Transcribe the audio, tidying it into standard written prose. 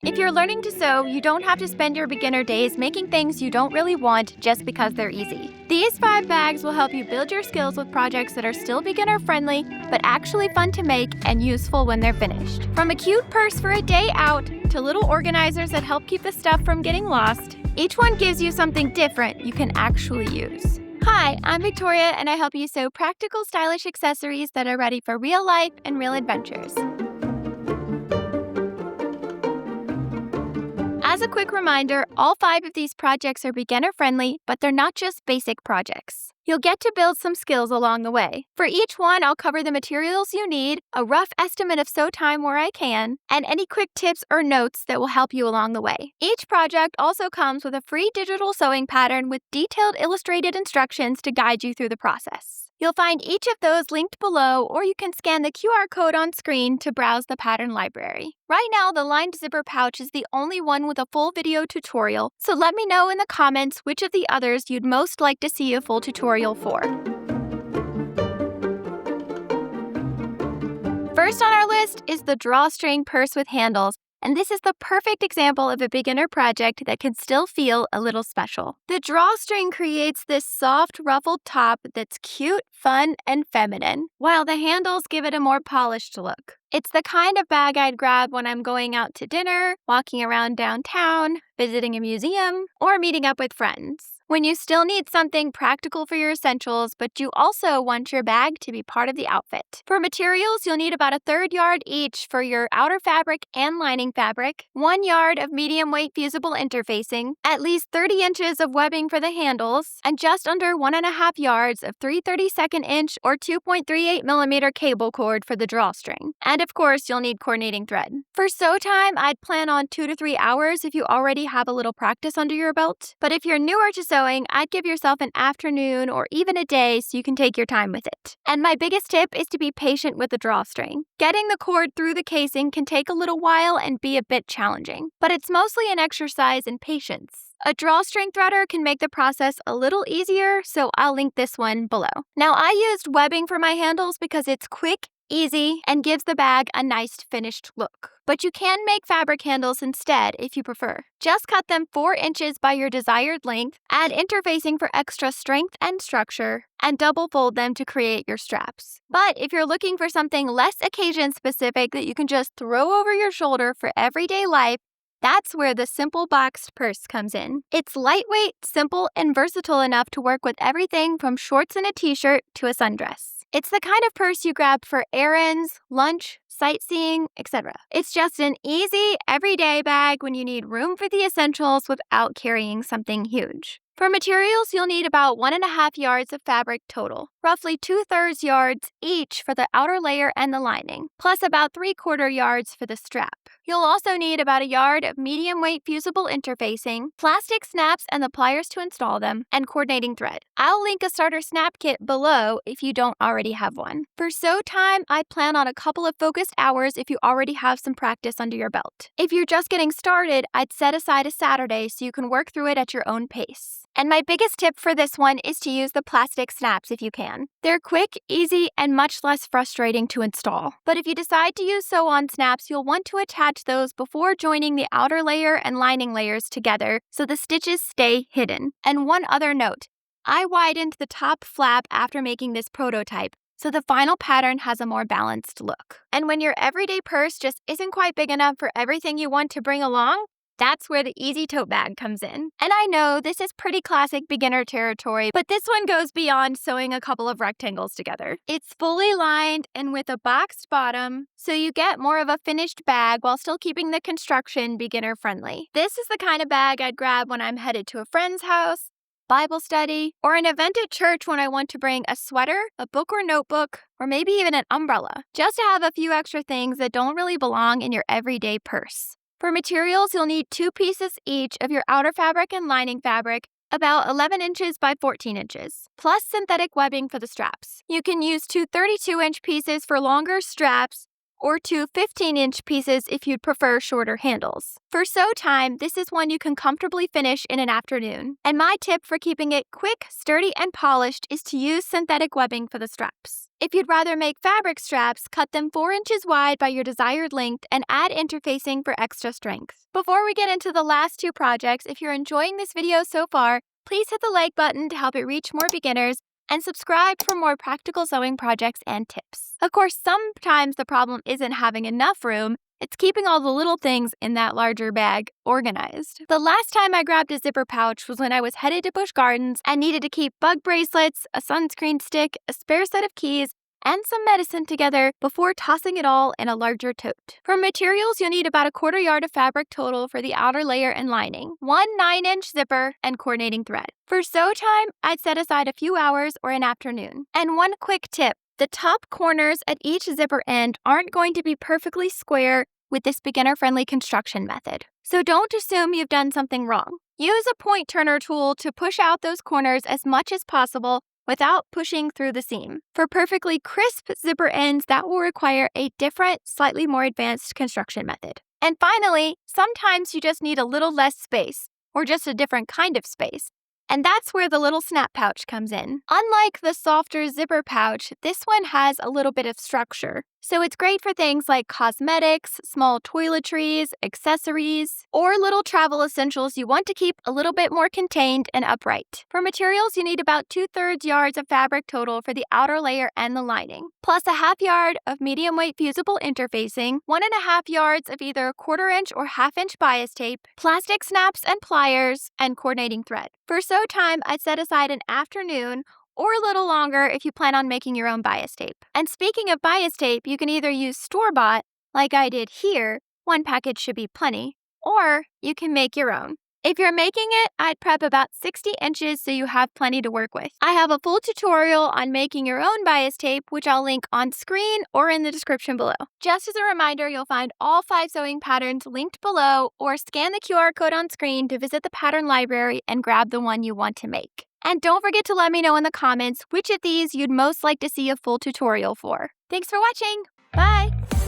If you're learning to sew, you don't have to spend your beginner days making things you don't really want just because they're easy. These 5 bags will help you build your skills with projects that are still beginner-friendly, but actually fun to make and useful when they're finished. From a cute purse for a day out to little organizers that help keep the stuff from getting lost, each one gives you something different you can actually use. Hi, I'm Victoria, and I help you sew practical, stylish accessories that are ready for real life and real adventures. As a quick reminder, all 5 of these projects are beginner-friendly, but they're not just basic projects. You'll get to build some skills along the way. For each one, I'll cover the materials you need, a rough estimate of sew time where I can, and any quick tips or notes that will help you along the way. Each project also comes with a free digital sewing pattern with detailed illustrated instructions to guide you through the process. You'll find each of those linked below, or you can scan the QR code on screen to browse the pattern library. Right now, the lined zipper pouch is the only one with a full video tutorial, so let me know in the comments which of the others you'd most like to see a full tutorial for. First on our list is the drawstring purse with handles, and this is the perfect example of a beginner project that can still feel a little special. The drawstring creates this soft, ruffled top that's cute, fun, and feminine, while the handles give it a more polished look. It's the kind of bag I'd grab when I'm going out to dinner, walking around downtown, visiting a museum, or meeting up with friends. When you still need something practical for your essentials, but you also want your bag to be part of the outfit. For materials, you'll need about 1/3 yard each for your outer fabric and lining fabric, 1 yard of medium weight fusible interfacing, at least 30 inches of webbing for the handles, and just under 1.5 yards of 3/32 inch or 2.38 millimeter cable cord for the drawstring. And of course, you'll need coordinating thread. For sew time, I'd plan on 2 to 3 hours if you already have a little practice under your belt. But if you're newer to sewing, I'd give yourself an afternoon or even a day so you can take your time with it. And my biggest tip is to be patient with the drawstring. Getting the cord through the casing can take a little while and be a bit challenging, but it's mostly an exercise in patience. A drawstring threader can make the process a little easier, so I'll link this one below. Now, I used webbing for my handles because it's quick, easy, and gives the bag a nice finished look. But you can make fabric handles instead if you prefer. Just cut them 4 inches by your desired length, add interfacing for extra strength and structure, and double fold them to create your straps. But if you're looking for something less occasion specific that you can just throw over your shoulder for everyday life, that's where the simple boxed purse comes in. It's lightweight, simple, and versatile enough to work with everything from shorts and a t-shirt to a sundress. It's the kind of purse you grab for errands, lunch, sightseeing, etc. It's just an easy, everyday bag when you need room for the essentials without carrying something huge. For materials, you'll need about 1.5 yards of fabric total, roughly 2/3 yards each for the outer layer and the lining, plus about 3/4 yards for the strap. You'll also need about 1 yard of medium weight fusible interfacing, plastic snaps and the pliers to install them, and coordinating thread. I'll link a starter snap kit below if you don't already have one. For sew time, I'd plan on a couple of focused hours if you already have some practice under your belt. If you're just getting started, I'd set aside a Saturday so you can work through it at your own pace. And my biggest tip for this one is to use the plastic snaps if you can. They're quick, easy, and much less frustrating to install. But if you decide to use sew-on snaps, you'll want to attach those before joining the outer layer and lining layers together so the stitches stay hidden. And one other note, I widened the top flap after making this prototype, so the final pattern has a more balanced look. And when your everyday purse just isn't quite big enough for everything you want to bring along, that's where the easy tote bag comes in. And I know this is pretty classic beginner territory, but this one goes beyond sewing a couple of rectangles together. It's fully lined and with a boxed bottom, so you get more of a finished bag while still keeping the construction beginner friendly. This is the kind of bag I'd grab when I'm headed to a friend's house, Bible study, or an event at church when I want to bring a sweater, a book or notebook, or maybe even an umbrella, just to have a few extra things that don't really belong in your everyday purse. For materials, you'll need 2 pieces each of your outer fabric and lining fabric, about 11 inches by 14 inches, plus synthetic webbing for the straps. You can use 2 32-inch pieces for longer straps, or 2 15-inch pieces if you'd prefer shorter handles. For sew time, this is one you can comfortably finish in an afternoon. And my tip for keeping it quick, sturdy, and polished is to use synthetic webbing for the straps. If you'd rather make fabric straps, cut them 4 inches wide by your desired length and add interfacing for extra strength. Before we get into the last 2 projects, if you're enjoying this video so far, please hit the like button to help it reach more beginners, and subscribe for more practical sewing projects and tips. Of course, sometimes the problem isn't having enough room, it's keeping all the little things in that larger bag organized. The last time I grabbed a zipper pouch was when I was headed to Busch Gardens and needed to keep bug bracelets, a sunscreen stick, a spare set of keys, and some medicine together before tossing it all in a larger tote. For materials, you'll need about a 1/4 yard of fabric total for the outer layer and lining, 1 9-inch zipper, and coordinating thread. For sew time, I'd set aside a few hours or an afternoon. And one quick tip, the top corners at each zipper end aren't going to be perfectly square with this beginner-friendly construction method. So don't assume you've done something wrong. Use a point turner tool to push out those corners as much as possible without pushing through the seam. For perfectly crisp zipper ends, that will require a different, slightly more advanced construction method. And finally, sometimes you just need a little less space, or just a different kind of space. And that's where the little snap pouch comes in. Unlike the softer zipper pouch, this one has a little bit of structure. So it's great for things like cosmetics, small toiletries, accessories, or little travel essentials you want to keep a little bit more contained and upright. For materials, you need about 2/3 yards of fabric total for the outer layer and the lining, plus a 1/2 yard of medium weight fusible interfacing, 1.5 yards of either 1/4 inch or 1/2 inch bias tape, plastic snaps and pliers, and coordinating thread. For sew time, I'd set aside an afternoon or a little longer if you plan on making your own bias tape. And speaking of bias tape, you can either use store-bought, like I did here, 1 package should be plenty, or you can make your own. If you're making it, I'd prep about 60 inches so you have plenty to work with. I have a full tutorial on making your own bias tape, which I'll link on screen or in the description below. Just as a reminder, you'll find all 5 sewing patterns linked below, or scan the QR code on screen to visit the pattern library and grab the one you want to make. And don't forget to let me know in the comments which of these you'd most like to see a full tutorial for. Thanks for watching. Bye!